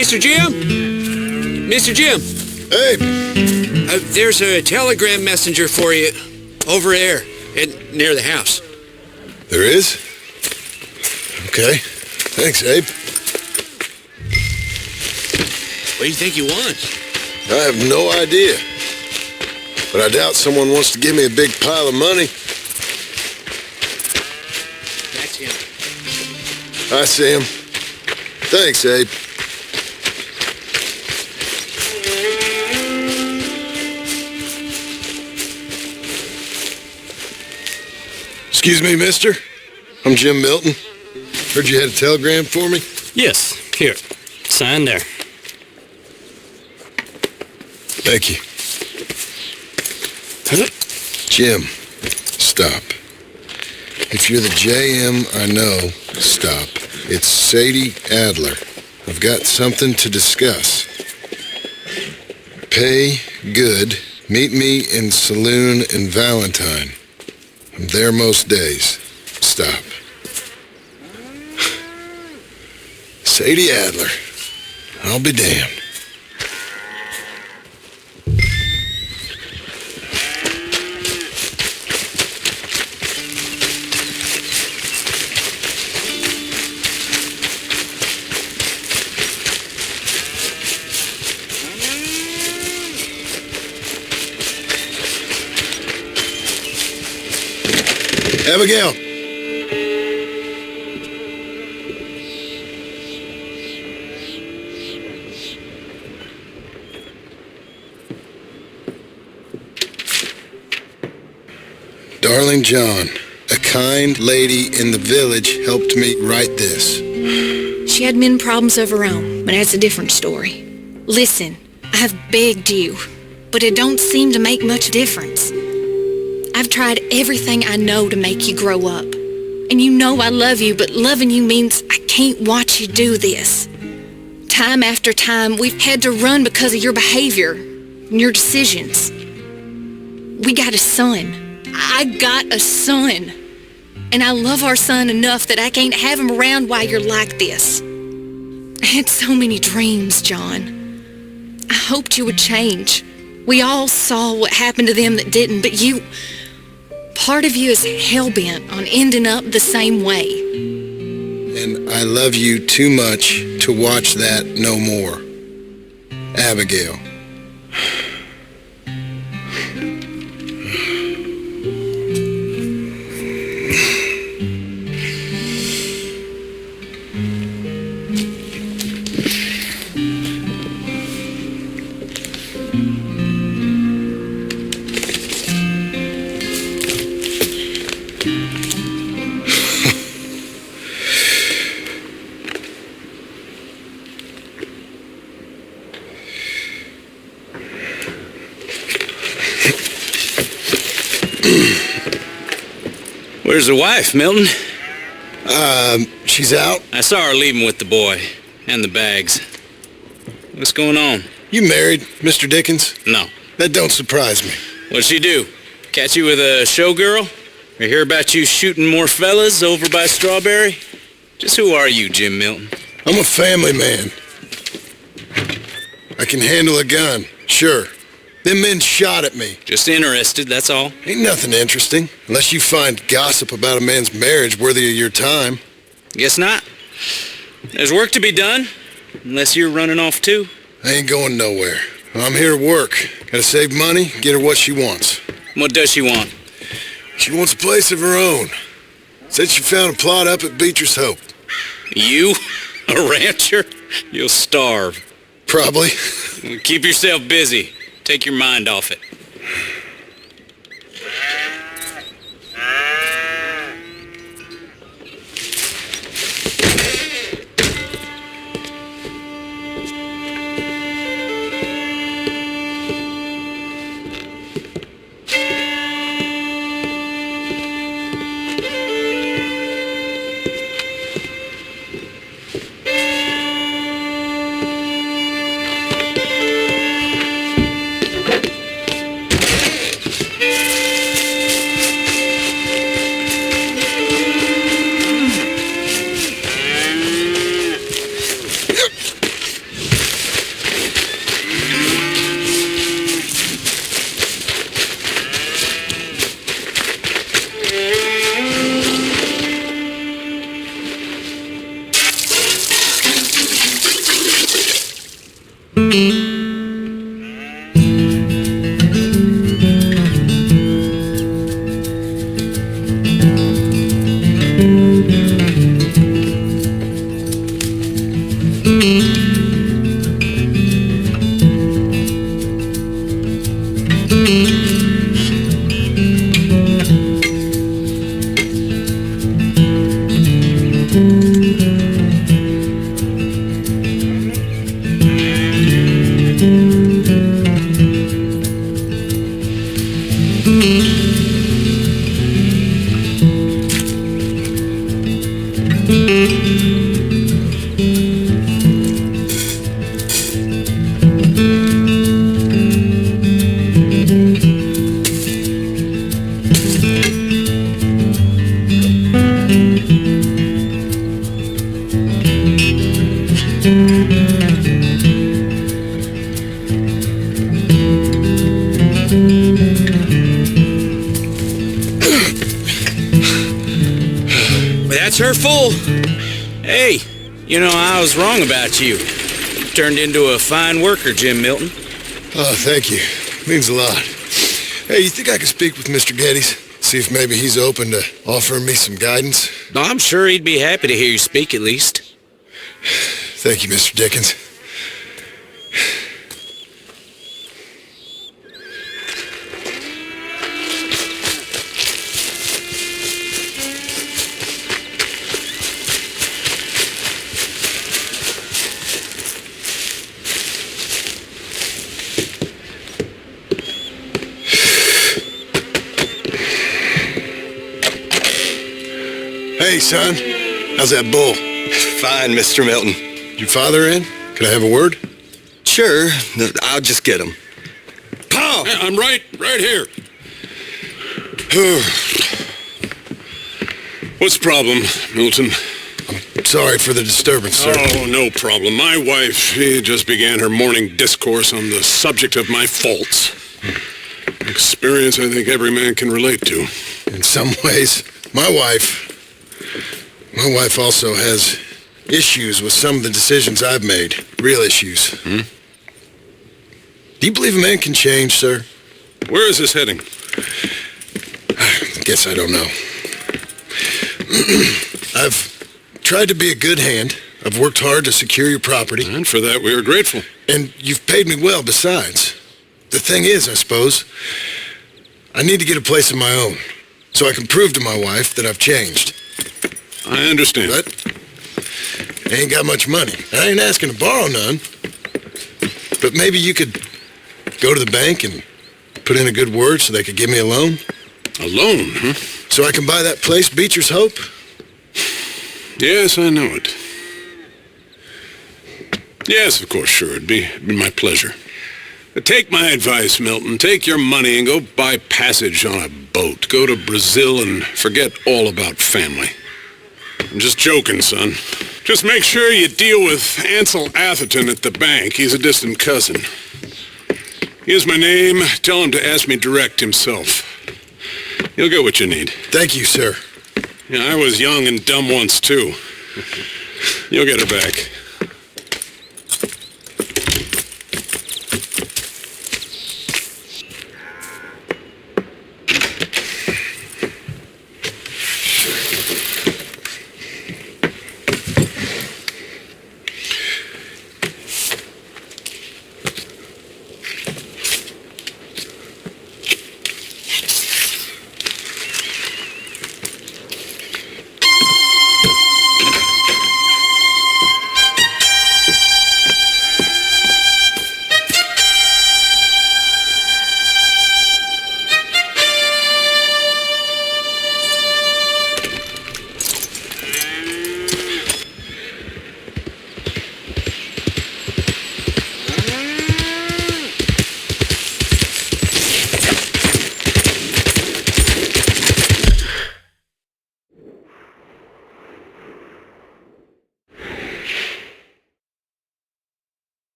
Mr. Jim? Mr. Jim? Hey! There's a telegram messenger for you over there near the house. There is? Okay. Thanks, Abe. What do you think he wants? I have no idea. But I doubt someone wants to give me a big pile of money. That's him. I see him. Thanks, Abe. Excuse me, mister. I'm Jim Milton. Heard you had a telegram for me? Yes, here. Sign there. Thank you. Jim, stop. If you're the JM I know, stop. It's Sadie Adler. I've got something to discuss. Pay good. Meet me in Saloon in Valentine. I'm there most days. Stop. Sadie Adler. I'll be damned. Abigail. Darling John, a kind lady in the village helped me write this. She had men problems of her own, but that's a different story. Listen, I have begged you, but it don't seem to make much difference. I've tried everything I know to make you grow up. And you know I love you, but loving you means I can't watch you do this. Time after time, we've had to run because of your behavior and your decisions. We got a son. I got a son. And I love our son enough that I can't have him around while you're like this. I had so many dreams, John. I hoped you would change. We all saw what happened to them that didn't, but you... Part of you is hell-bent on ending up the same way. And I love you too much to watch that no more. Abigail. Where's the wife, Milton? She's out. I saw her leaving with the boy and the bags. What's going on? You married, Mr. Dickens? No. That don't surprise me. What'd she do? Catch you with a showgirl? Or hear about you shooting more fellas over by Strawberry? Just who are you, Jim Milton? I'm a family man. I can handle a gun, sure. Them men shot at me. Just interested, that's all. Ain't nothing interesting, unless you find gossip about a man's marriage worthy of your time. Guess not. There's work to be done, unless you're running off too. I ain't going nowhere. I'm here to work. Gotta save money, get her what she wants. What does she want? She wants a place of her own. Said she found a plot up at Beecher's Hope. You? A rancher? You'll starve. Probably. Keep yourself busy. Take your mind off it. That's her full. Hey, you know, I was wrong about you. Turned into a fine worker, Jim Milton. Oh, thank you. Means a lot. Hey, you think I could speak with Mr. Geddes? See if maybe he's open to offering me some guidance? I'm sure he'd be happy to hear you speak at least. Thank you, Mr. Dickens. Hey, son. How's that bull? Fine, Mr. Milton. Your father in? Could I have a word? Sure, I'll just get him. Paul! Yeah, I'm right here. What's the problem, Milton? Sorry for the disturbance, sir. Oh, no problem. My wife, she just began her morning discourse on the subject of my faults. Experience I think every man can relate to. In some ways, my wife also has issues with some of the decisions I've made. Real issues. Hmm? Do you believe a man can change, sir? Where is this heading? I guess I don't know. I've tried to be a good hand. I've worked hard to secure your property. And for that, we are grateful. And you've paid me well besides. The thing is, I suppose, I need to get a place of my own, so I can prove to my wife that I've changed. I understand. But I ain't got much money. I ain't asking to borrow none. But maybe you could go to the bank and put in a good word so they could give me a loan. A loan, huh? So I can buy that place, Beecher's Hope? Yes, I know it. Yes, of course, sure. It'd be my pleasure. But take my advice, Milton. Take your money and go buy passage on a boat. Go to Brazil and forget all about family. I'm just joking, son. Just make sure you deal with Ansel Atherton at the bank. He's a distant cousin. Here's my name. Tell him to ask me direct himself. You'll get what you need. Thank you, sir. Yeah, I was young and dumb once, too. You'll get it back.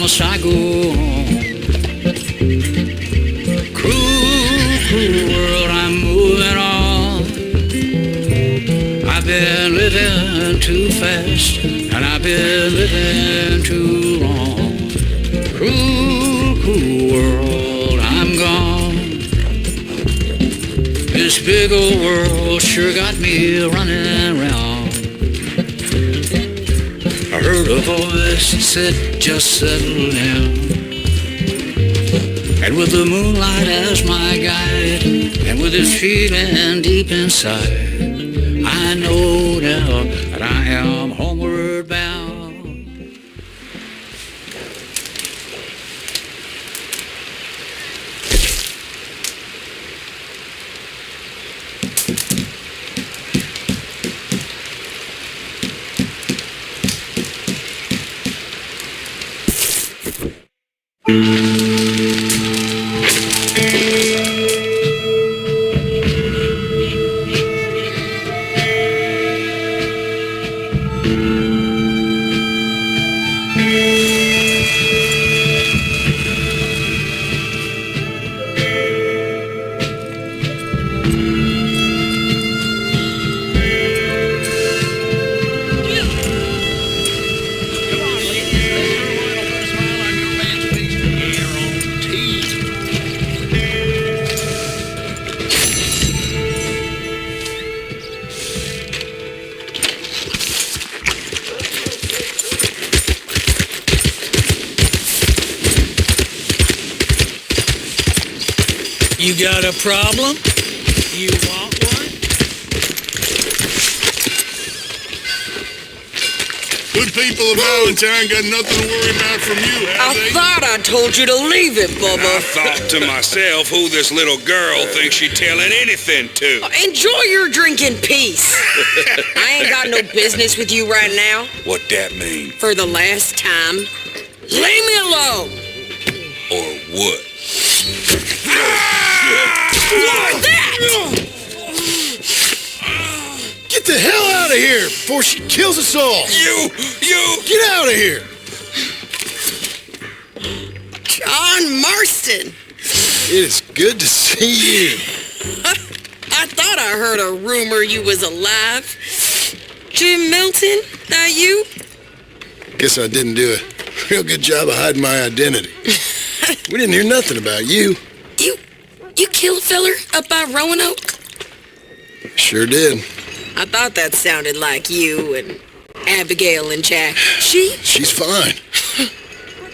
must I go on? Cruel, cruel world, I'm moving on. I've been living too fast, and I've been living too long. Cruel, cruel world, I'm gone. this big old world sure got me running around. I heard a voice that said, just settle down. And with the moonlight as my guide, and with this feeling deep inside, I know now that I am homeward bound. You got a problem? You want one? Good people of Valentine got nothing to worry about from you, have they? I thought I told you to leave it, Bubba. I thought to myself who this little girl thinks she telling anything to. Enjoy your drink in peace. I ain't got no business with you right now. What that mean? For the last time, leave me alone. Or what? Like that! Get the hell out of here before she kills us all! You! Get out of here! John Marston. It is good to see you. I thought I heard a rumor you was alive. Jim Milton, that you? Guess I didn't do a real good job of hiding my identity. We didn't hear nothing about you. You kill a feller up by Roanoke? Sure did. I thought that sounded like you and Abigail and Jack. She's fine.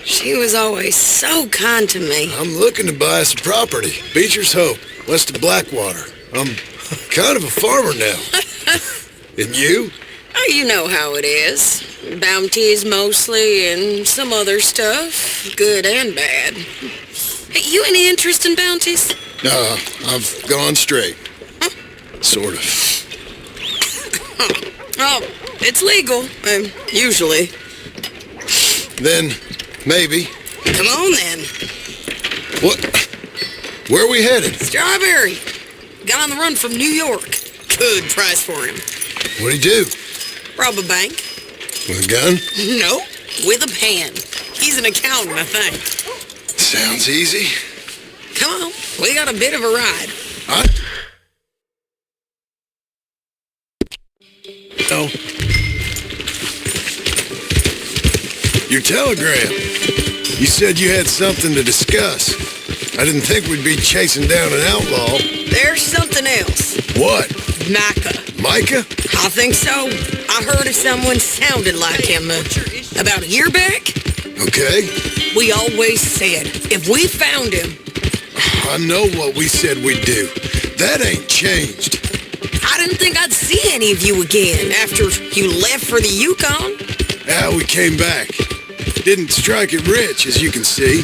She was always so kind to me. I'm looking to buy us a property. Beecher's Hope, west of Blackwater. I'm kind of a farmer now. And you? Oh, you know how it is. Bounties mostly and some other stuff, good and bad. Hey, you any interest in bounties? No, I've gone straight. Huh? Sort of. Oh, it's legal, usually. Then, maybe. Come on, then. What? Where are we headed? Strawberry. Got on the run from New York. Good price for him. What'd he do? Rob a bank. With a gun? No, with a pen. He's an accountant, I think. Sounds easy. Come on, we got a bit of a ride. No. Your telegram. You said you had something to discuss. I didn't think we'd be chasing down an outlaw. There's something else. What? Micah. Micah? I think so. I heard of someone sounded like him about a year back. Okay. We always said, if we found him... I know what we said we'd do. That ain't changed. I didn't think I'd see any of you again after you left for the Yukon. We came back. Didn't strike it rich, as you can see.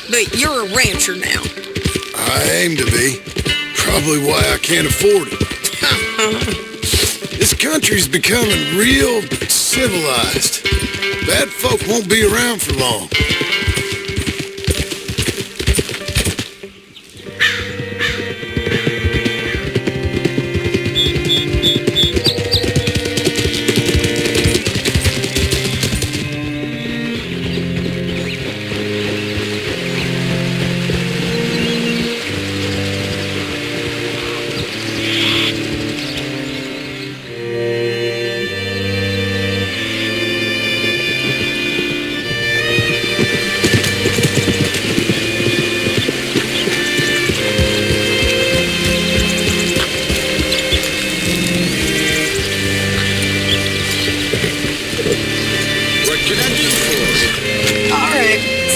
But you're a rancher now. I aim to be. Probably why I can't afford it. This country's becoming real civilized. Bad folk won't be around for long.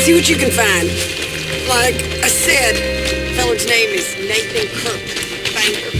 See what you can find. Like I said, feller's name is Nathan Kirk. Banker.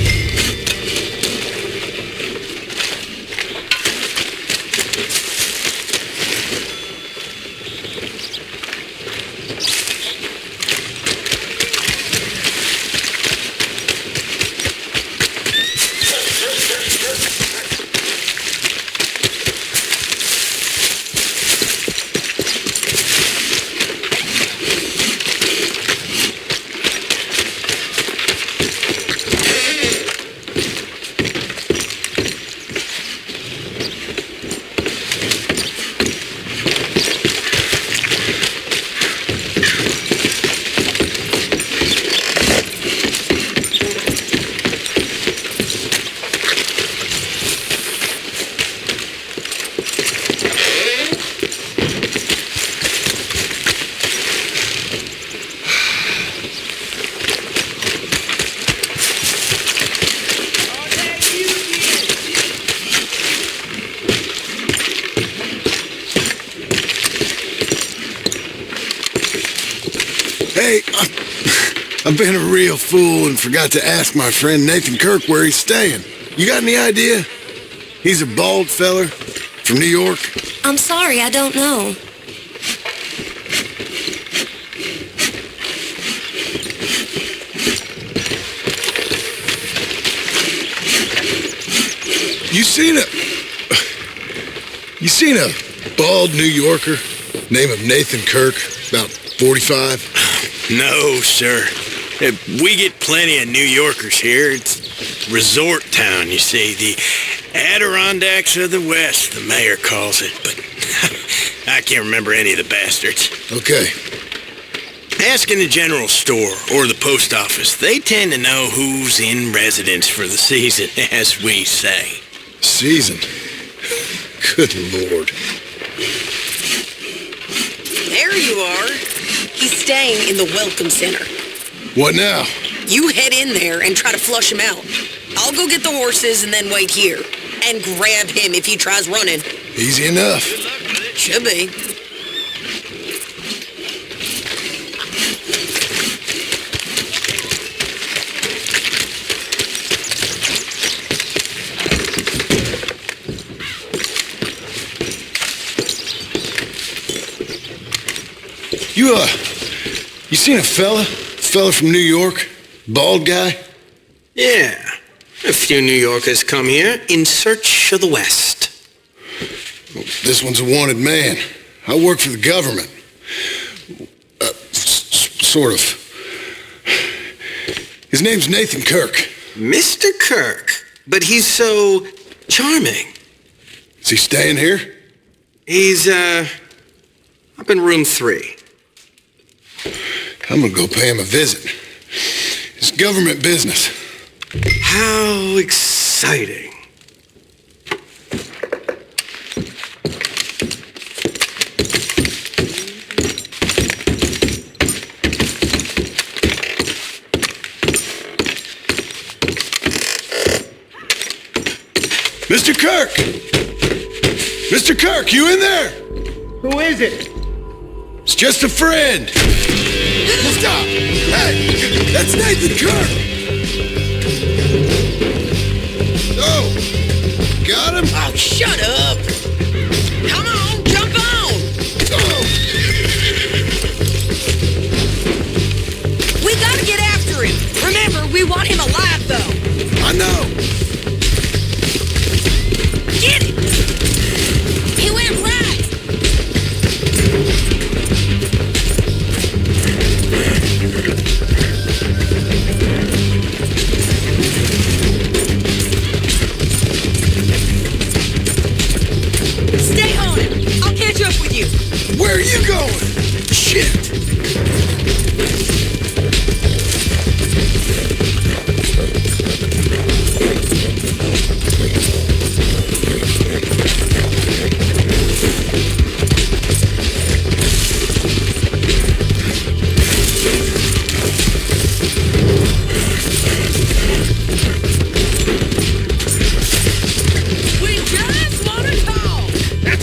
Hey, I've been a real fool and forgot to ask my friend Nathan Kirk where he's staying. You got any idea? He's a bald feller from New York. I'm sorry, I don't know. You seen a bald New Yorker name of Nathan Kirk, about 45? No, sir. We get plenty of New Yorkers here. It's resort town, you see. The Adirondacks of the West, the mayor calls it. But I can't remember any of the bastards. Okay. Ask in the general store or the post office. They tend to know who's in residence for the season, as we say. Season? Good Lord. There you are. He's staying in the Welcome Center. What now? You head in there and try to flush him out. I'll go get the horses and then wait here. And grab him if he tries running. Easy enough. Should be. You seen a fella from New York? Bald guy? Yeah. A few New Yorkers come here in search of the West. Well, this one's a wanted man. I work for the government. Sort of. His name's Nathan Kirk. Mr. Kirk? But he's so charming. Is he staying here? He's, up in room 3. I'm gonna go pay him a visit. It's government business. How exciting. Mr. Kirk! Mr. Kirk, you in there? Who is it? It's just a friend. Stop! Hey, that's Nathan Kirk! Oh, got him? Oh, shut up! Come on, jump on! Oh. We gotta get after him. Remember, we want him alive, though. I know. Get it! He went right! Stay on it! I'll catch up with you! Where are you going? Shit!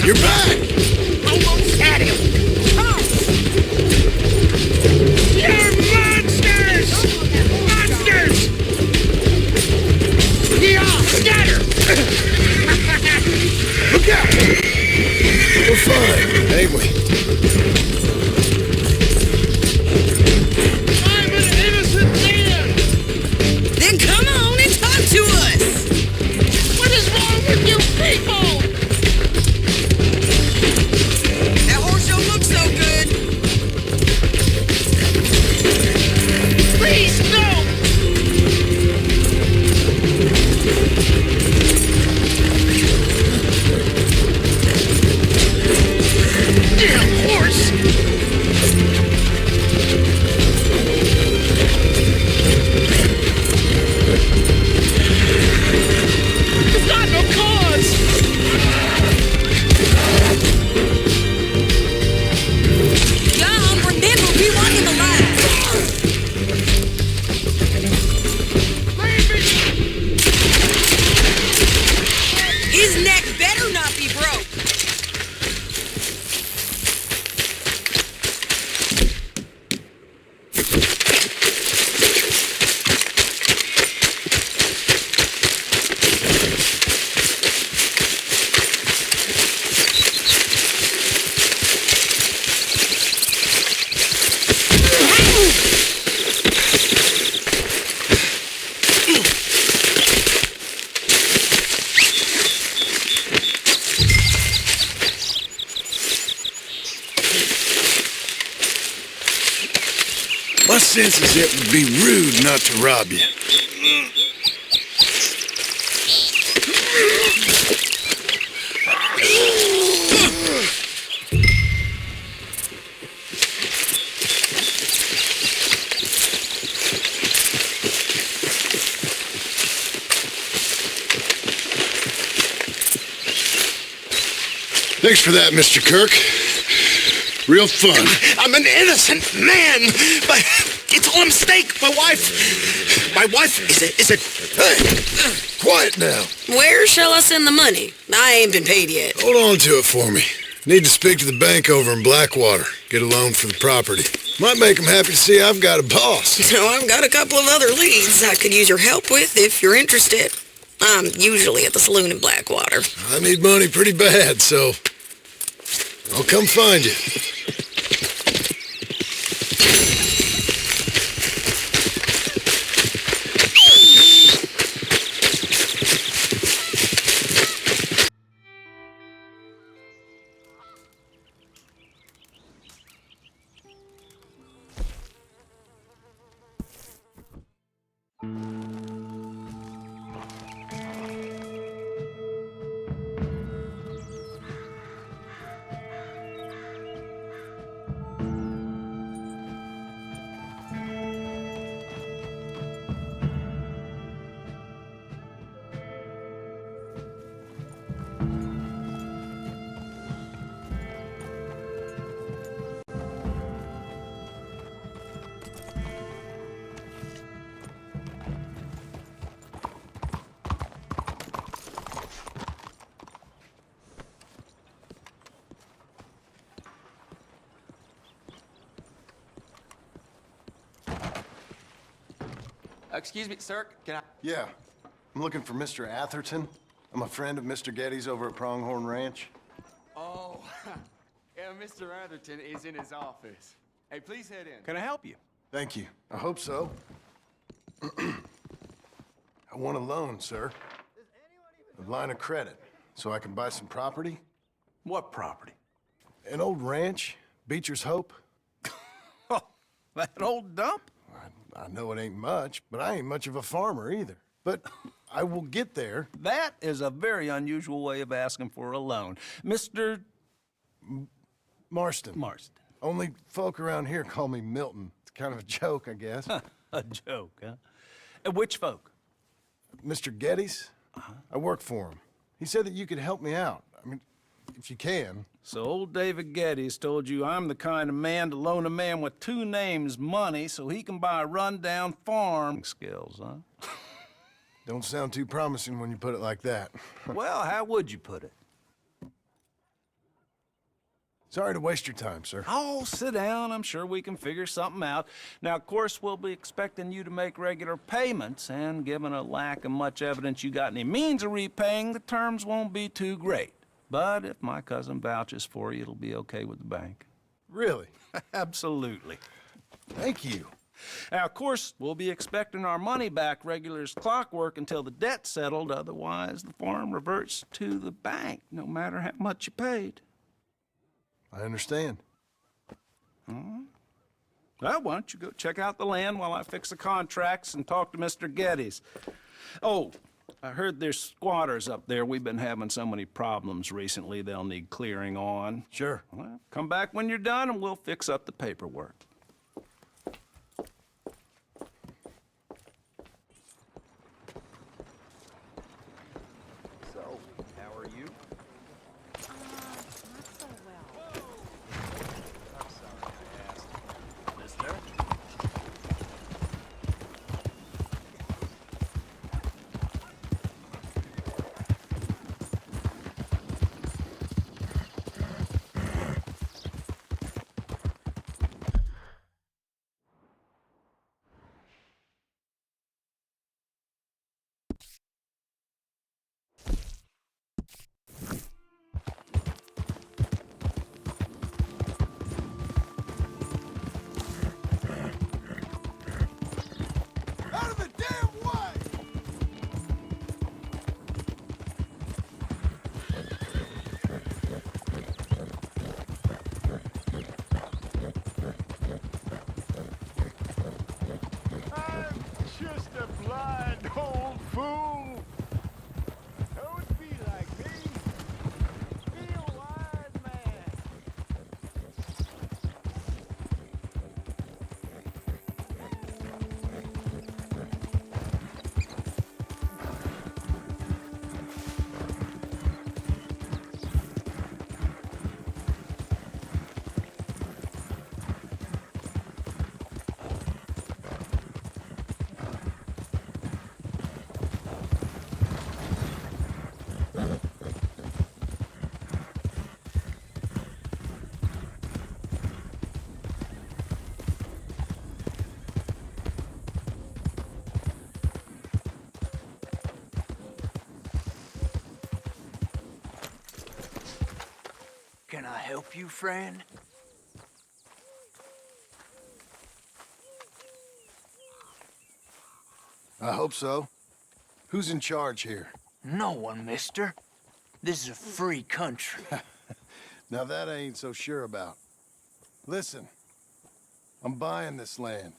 You're back! Almost had him! Come on! Look out! We're fine, ain't we? I'm an innocent man! Then come on and talk to us! What is wrong with you people? That horse don't look so good. Please, no! Damn horse! You've got no cause! John, remember, we want him alive. His neck better not be broke. My sense is it would be rude not to rob you. Thanks for that, Mr. Kirk. Real fun. I'm an innocent man, but it's all a mistake. My wife is a... Hey, quiet now. Where shall I send the money? I ain't been paid yet. Hold on to it for me. Need to speak to the bank over in Blackwater. Get a loan for the property. Might make them happy to see I've got a boss. So I've got a couple of other leads I could use your help with if you're interested. I'm usually at the saloon in Blackwater. I need money pretty bad, so I'll come find you. Excuse me, sir, can I... Yeah, I'm looking for Mr. Atherton. I'm a friend of Mr. Getty's over at Pronghorn Ranch. Oh, yeah, Mr. Atherton is in his office. Hey, please head in. Can I help you? Thank you. I hope so. I want a loan, sir. A line of credit, so I can buy some property. What property? An old ranch, Beecher's Hope. That old dump? I know it ain't much, but I ain't much of a farmer either. But I will get there. That is a very unusual way of asking for a loan. Mr. Marston. Marston. Only folk around here call me Milton. It's kind of a joke, I guess. A joke, huh? And which folk? Mr. Getty's. I work for him. He said that you could help me out. I mean, if you can. So old David Getty's told you I'm the kind of man to loan a man with two names money so he can buy a rundown farm skills, huh? Don't sound too promising when you put it like that. Well, how would you put it? Sorry to waste your time, sir. Oh, sit down. I'm sure we can figure something out. Now, of course, we'll be expecting you to make regular payments, and given a lack of much evidence you got any means of repaying, the terms won't be too great. But if my cousin vouches for you, it'll be okay with the bank. Really? Absolutely. Thank you. Now, of course, we'll be expecting our money back regular as clockwork until the debt's settled. Otherwise, the farm reverts to the bank, no matter how much you paid. I understand. Well, why don't you go check out the land while I fix the contracts and talk to Mr. Geddes. Oh, I heard there's squatters up there. We've been having so many problems recently they'll need clearing on. Sure. Well, come back when you're done and we'll fix up the paperwork. So, how are you? Not so well. I'm sorry I asked. Mister? Just a blind old fool. Don't be like me. Be a wise man. Can I help you, friend? I hope so. Who's in charge here? No one, mister. This is a free country. Now that I ain't so sure about. Listen, I'm buying this land.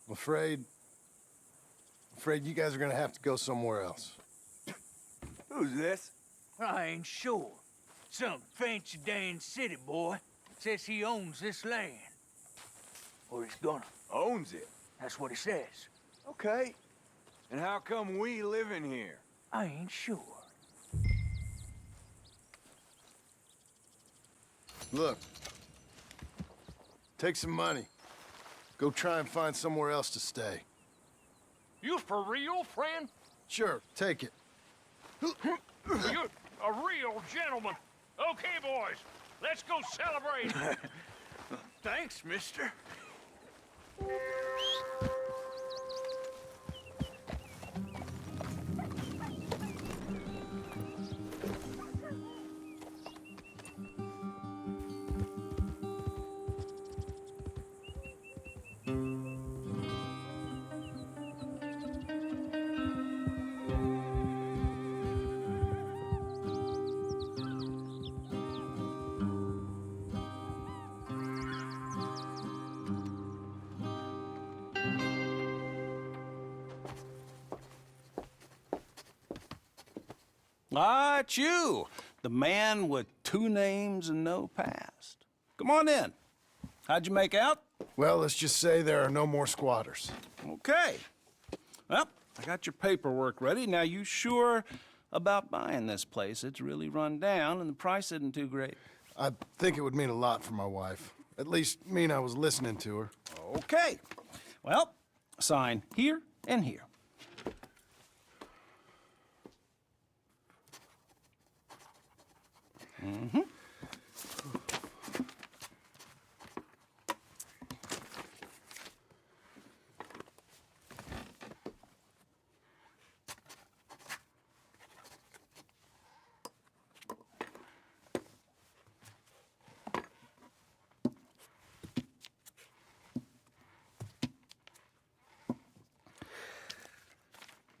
I'm afraid you guys are gonna have to go somewhere else. Who's this? I ain't sure. Some fancy Dan city boy says he owns this land. Or he's gonna. Owns it? That's what he says. Okay. And how come we live in here? I ain't sure. Look, take some money. Go try and find somewhere else to stay. You for real, friend? Sure, take it. You're a real gentleman. Okay, boys, let's go celebrate. Thanks, mister. Ah, it's you, the man with 2 names and no past. Come on in. How'd you make out? Well, let's just say there are no more squatters. Okay. Well, I got your paperwork ready. Now, you sure about buying this place? It's really run down, and the price isn't too great. I think it would mean a lot for my wife. At least mean I was listening to her. Okay. Well, sign here and here. Mm-hmm.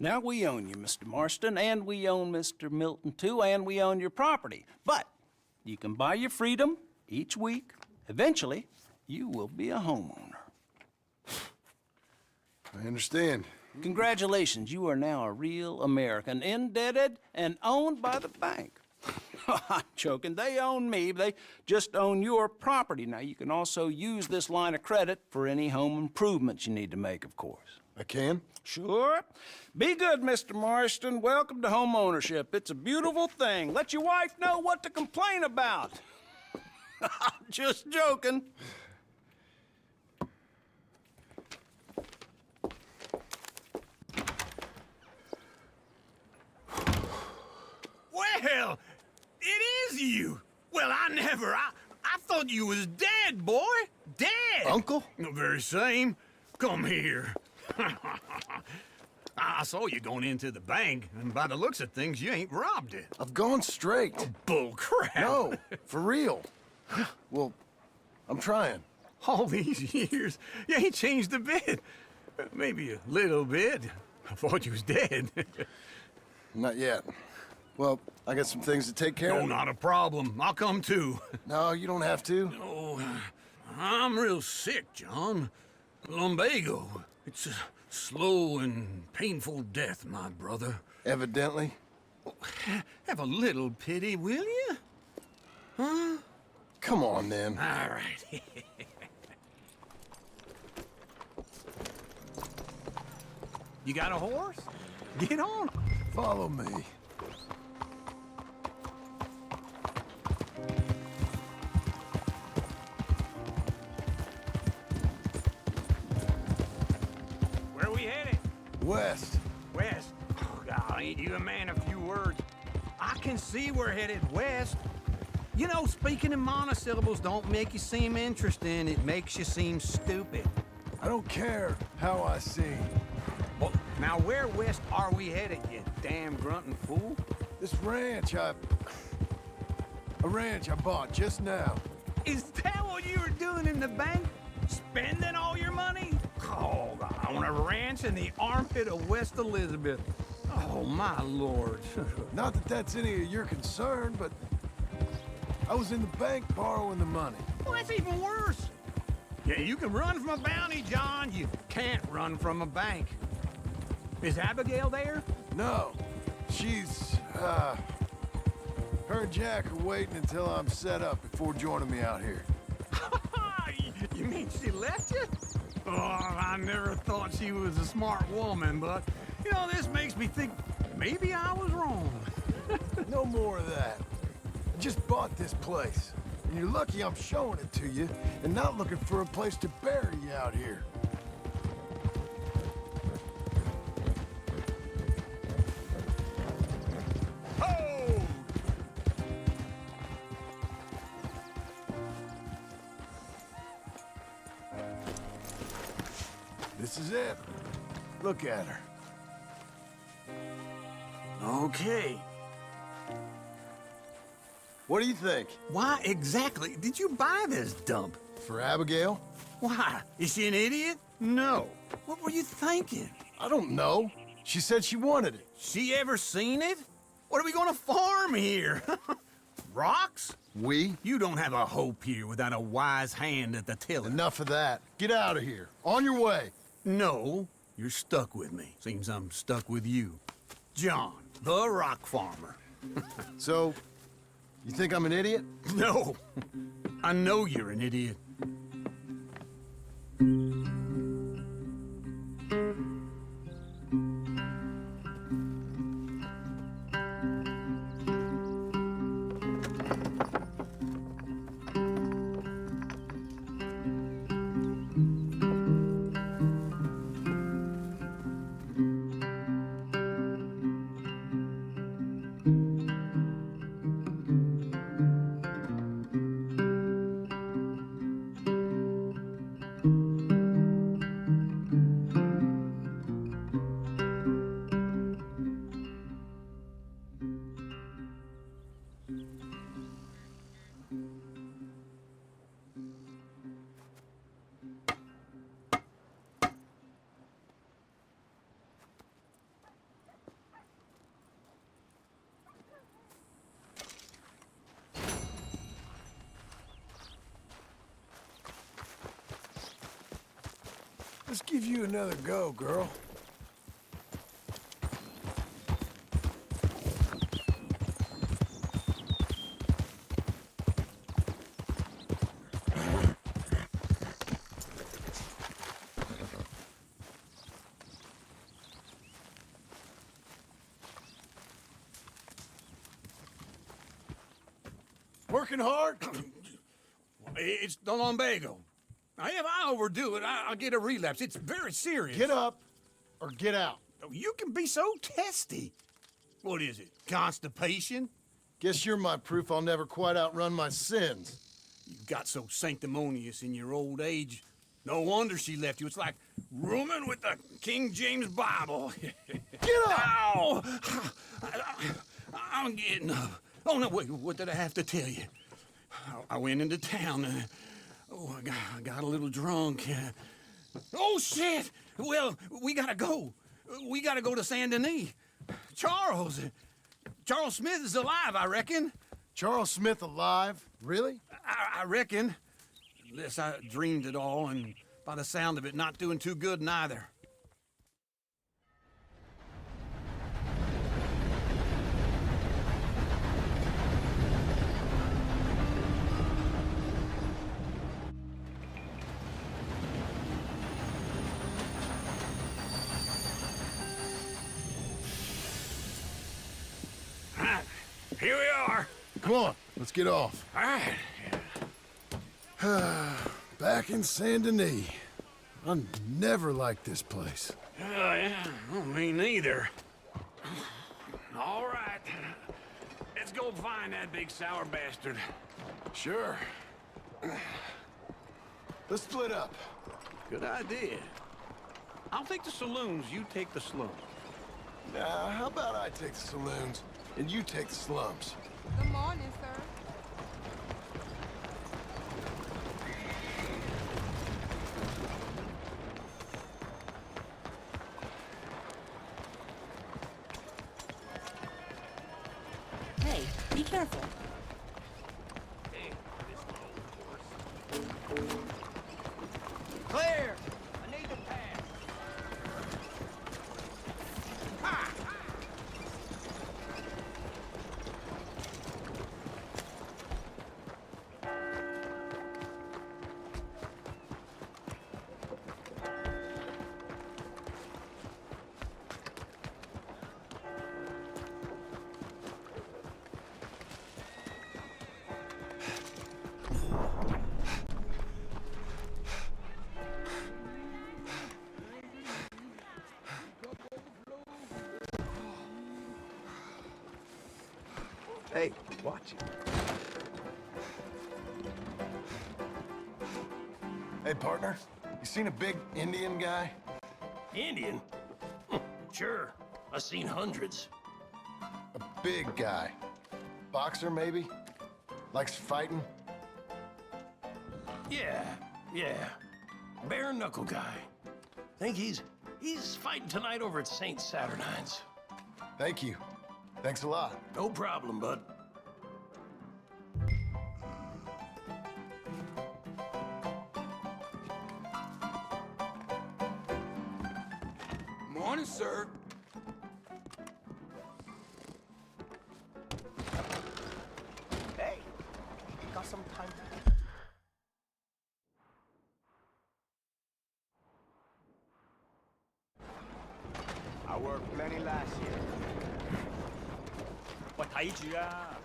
Now, we own you, Mr. Marston, and we own Mr. Milton, too, and we own your property. But you can buy your freedom each week. Eventually, you will be a homeowner. I understand. Congratulations, you are now a real American, indebted and owned by the bank. I'm joking. They own me. They just own your property. Now, you can also use this line of credit for any home improvements you need to make, of course. I can? Sure. Be good, Mr. Marston. Welcome to home ownership. It's a beautiful thing. Let your wife know what to complain about. I'm just joking. Well, it is you. Well, I thought you was dead, boy. Dead. Uncle? The very same. Come here. I saw you going into the bank, and by the looks of things, you ain't robbed it. I've gone straight. Oh, bull crap. No, for real. Well, I'm trying. All these years, you ain't changed a bit. Maybe a little bit. I thought you was dead. Not yet. Well, I got some things to take care of. Oh, not a problem. I'll come too. No, you don't have to. Oh, I'm real sick, John. Lumbago. It's a slow and painful death, my brother. Evidently. Have a little pity, will you? Huh? Come on, then. All right. You got a horse? Get on. Follow me. Where are we headed? West. West? Oh, God, ain't you a man of few words? I can see we're headed west. You know, speaking in monosyllables don't make you seem interesting. It makes you seem stupid. I don't care how I sing. Well, now where west are we headed, you damn grunting fool? This ranch a ranch I bought just now. Is that what you were doing in the bank? Spending all your money? Oh, I want a ranch in the armpit of West Elizabeth. Oh, my lord. Not that that's any of your concern, but I was in the bank borrowing the money. Well, that's even worse. Yeah, you can run from a bounty, John. You can't run from a bank. Is Abigail there? No. She's, her and Jack are waiting until I'm set up before joining me out here. You mean she left you? Oh, I never thought she was a smart woman, but, you know, this makes me think maybe I was wrong. No more of that. I just bought this place, and you're lucky I'm showing it to you and not looking for a place to bury you out here. This is it. Look at her. Okay. What do you think? Why exactly did you buy this dump? For Abigail? Why? Is she an idiot? No. What were you thinking? I don't know. She said she wanted it. She ever seen it? What are we gonna farm here? Rocks? We? You don't have a hope here without a wise hand at the tiller. Enough of that. Get out of here. On your way. No, you're stuck with me. Seems I'm stuck with you. John, the rock farmer. So, you think I'm an idiot? No. I know you're an idiot. Let's give you another go, girl. Working hard? It's the lumbago. Now, if I overdo it, I'll get a relapse. It's very serious. Get up or get out. You can be so testy. What is it, constipation? Guess you're my proof I'll never quite outrun my sins. You got so sanctimonious in your old age. No wonder she left you. It's like rooming with the King James Bible. Get up! Ow! I'm getting up. Oh, no, wait, what did I have to tell you? I went into town. I got a little drunk. Oh, shit! Well, we gotta go. We gotta go to Saint Denis. Charles Smith is alive, I reckon. Charles Smith alive? Really? I reckon. Unless I dreamed it all, and by the sound of it, not doing too good neither. Here we are. Come on, let's get off. All right. Back in Saint Denis. I never liked this place. Yeah, well, me neither. All right. Let's go find that big sour bastard. Sure. Let's split up. Good idea. I'll take the saloons, you take the slums. Nah, how about I take the saloons and you take the slums? Good morning, sir. Hey, be careful. Clear! I need to pass. Ha! Hey, watch it. Hey, partner. You seen a big Indian guy? Indian? Sure. I've seen hundreds. A big guy. Boxer, maybe? Likes fighting? Yeah. Bare knuckle guy. Think he's fighting tonight over at St. Saturnine's. Thank you. Thanks a lot. No problem, bud. Morning, sir. Hey, got some time? I worked plenty last year. 喂，睇住啊！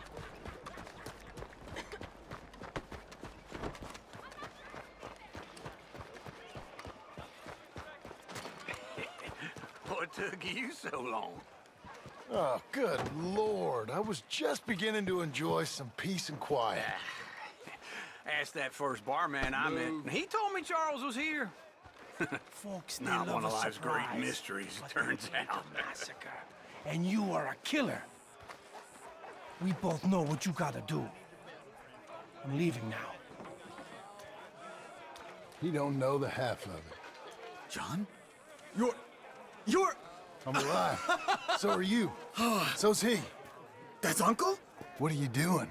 What took you so long? Oh, good Lord. I was just beginning to enjoy some peace and quiet. Asked that first barman I met, and he told me Charles was here. Folks, not one of life's great mysteries, it turns out. Massacre. And you are a killer. We both know what you gotta do. I'm leaving now. He don't know the half of it. John? You're... I'm alive. So are you. So's he. That's Uncle? What are you doing?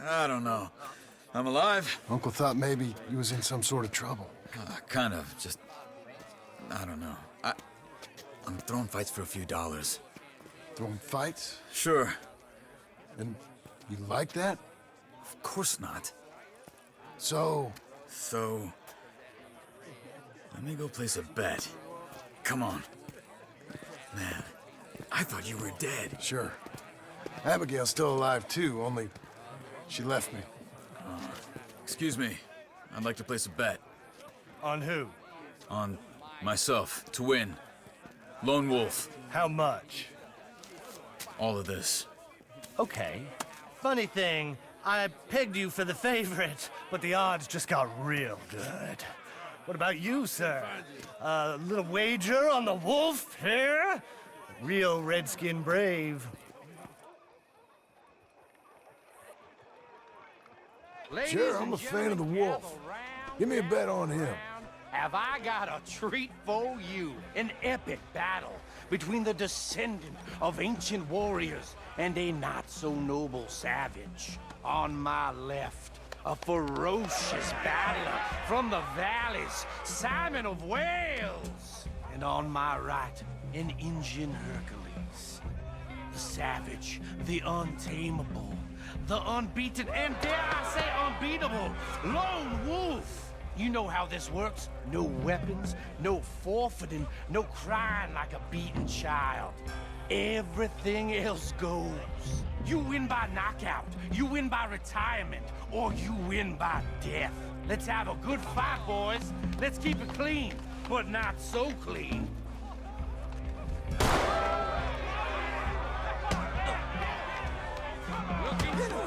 I don't know. I'm alive. Uncle thought maybe he was in some sort of trouble. Kind of. Just I don't know. I'm throwing fights for a few dollars. Throwing fights? Sure. And you like that? Of course not. So, let me go place a bet. Come on. Man, I thought you were dead. Sure. Abigail's still alive too, only she left me. Excuse me. I'd like to place a bet. On who? On myself, to win. Lone Wolf. How much? All of this. Okay. Funny thing, I pegged you for the favorite, but the odds just got real good. What about you, sir? A little wager on the wolf here? Real redskin brave. Sure, I'm a fan of the wolf. Give me a bet on him. Have I got a treat for you? An epic battle between the descendant of ancient warriors and a not-so-noble savage. On my left, a ferocious battler from the valleys, Simon of Wales. And on my right, an Indian Hercules. The savage, the untamable, the unbeaten, and dare I say unbeatable, Lone Wolf. You know how this works. No weapons, no forfeiting, no crying like a beaten child. Everything else goes. You win by knockout, you win by retirement, or you win by death. Let's have a good fight, boys. Let's keep it clean, but not so clean.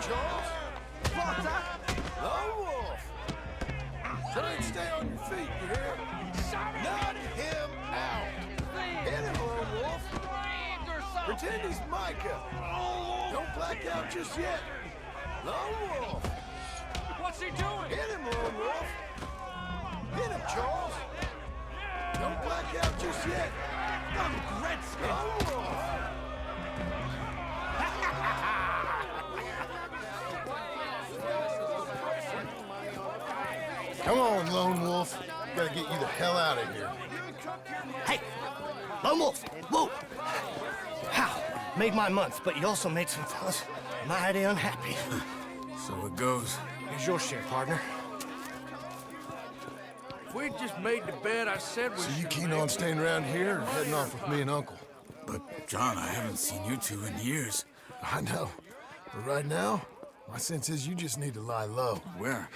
Charles! Potter! Lone Wolf! Try and stay on your feet, you hear? Knock him out! Hit him, Lone Wolf! Pretend he's Micah! Don't black out just yet! Lone Wolf! What's he doing? Hit him, Lone Wolf! Hit him, Charles! Don't black out just yet! I'm Gretzky! Lone Wolf! Come on, Lone Wolf. Gotta get you the hell out of here. Hey! Lone Wolf! Whoa! How? Made my month, but you also made some fellas mighty unhappy. So it goes. Here's your share, partner. If we'd just made the bet I said we So you keen on staying around here or heading off with me and Uncle? But, John, I haven't seen you two in years. I know. But right now, my sense is you just need to lie low. Where?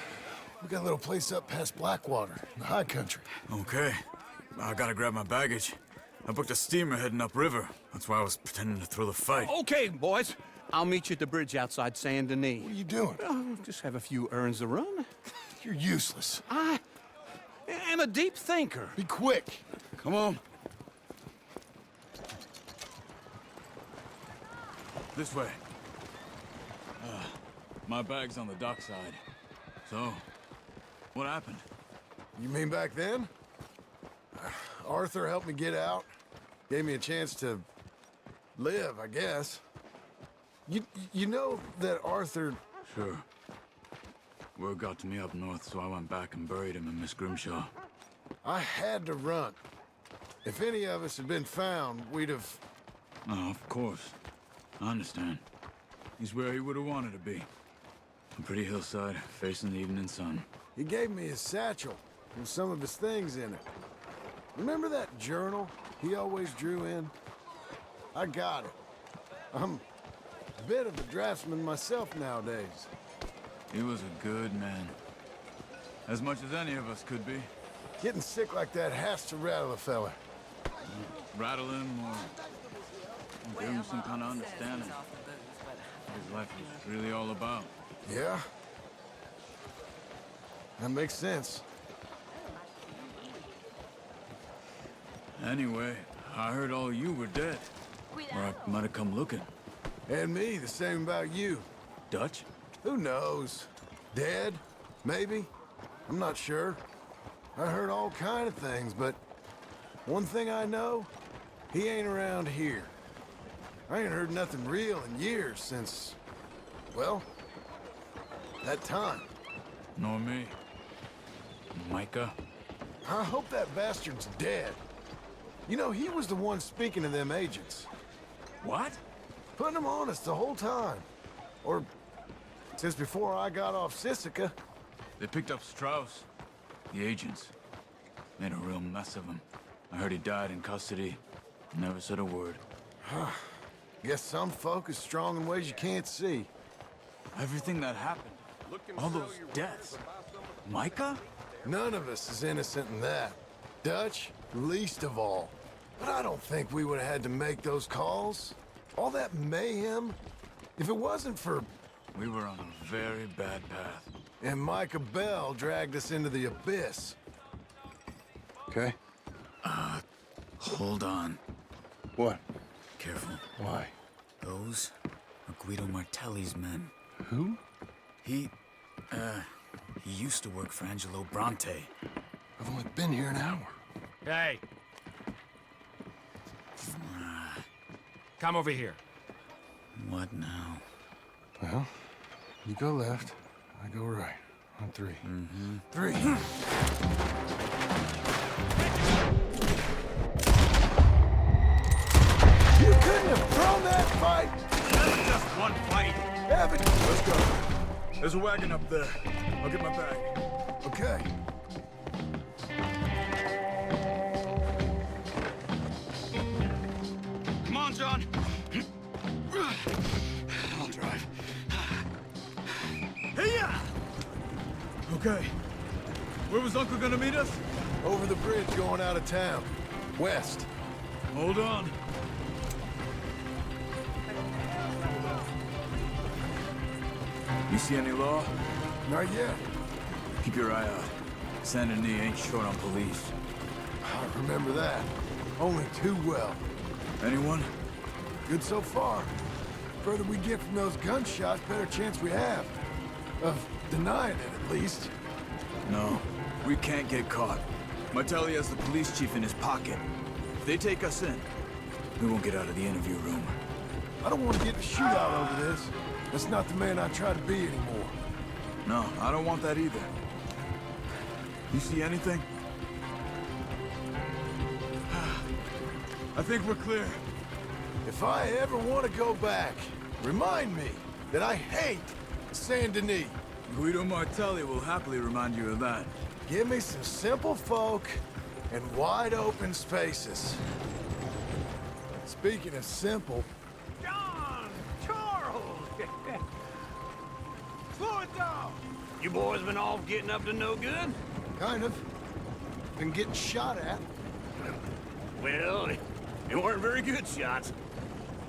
We got a little place up past Blackwater, in the high country. Okay. I gotta grab my baggage. I booked a steamer heading upriver. That's why I was pretending to throw the fight. Okay, boys. I'll meet you at the bridge outside Saint Denis. What are you doing? Just have a few errands to run. You're useless. I am a deep thinker. Be quick. Come on. This way. My bag's on the dockside. So, what happened? You mean back then? Arthur helped me get out. Gave me a chance to live, I guess. You know that Arthur... Sure. Word got to me up north, so I went back and buried him in Miss Grimshaw. I had to run. If any of us had been found, we'd have... Oh, of course. I understand. He's where he would have wanted to be. A pretty hillside, facing the evening sun. He gave me his satchel with some of his things in it. Remember that journal he always drew in? I got it. I'm a bit of a draftsman myself nowadays. He was a good man. As much as any of us could be. Getting sick like that has to rattle a fella. Rattle him or give him some kind of understanding. His life was really all about. Yeah? That makes sense. Anyway, I heard all you were dead. Or I might have come looking. And me, the same about you. Dutch? Who knows? Dead? Maybe? I'm not sure. I heard all kind of things, but one thing I know, he ain't around here. I ain't heard nothing real in years since, well, that time. Nor me. Micah? I hope that bastard's dead. You know, he was the one speaking to them agents. What? Putting them on us the whole time. Or since before I got off Sisika. They picked up Strauss. The agents. Made a real mess of him. I heard he died in custody. Never said a word. Guess some folk is strong in ways you can't see. Everything that happened. All those deaths. Micah? None of us is innocent in that. Dutch, least of all. But I don't think we would have had to make those calls. All that mayhem. If it wasn't for... We were on a very bad path. And Micah Bell dragged us into the abyss. Okay? Hold on. What? Careful. Why? Those are Guido Martelli's men. Who? He used to work for Angelo Bronte. I've only been here an hour. Hey! Come over here. What now? Well, you go left, I go right. On three. Mm-hmm. 3. You couldn't have thrown that fight! Never just one fight! Have it! Let's go. There's a wagon up there. I'll get my bag. Okay. Come on, John. I'll drive. Hey-ya! Okay. Where was Uncle gonna meet us? Over the bridge going out of town. West. Hold on. You see any law? Not yet. Keep your eye out. SADIE ain't short on police. I remember that. Only too well. Anyone? Good so far. Further we get from those gunshots, better chance we have. Of denying it, at least. No, we can't get caught. Martelli has the police chief in his pocket. If they take us in, we won't get out of the interview room. I don't want to get in a shootout over this. That's not the man I try to be anymore. No, I don't want that either. You see anything? I think we're clear. If I ever want to go back, remind me that I hate Saint Denis. Guido Martelli will happily remind you of that. Give me some simple folk and wide open spaces. Speaking of simple... John! Charles! Slow it down! You boys been off getting up to no good? Kind of. Been getting shot at. Well, they weren't very good shots.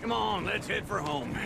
Come on, let's head for home.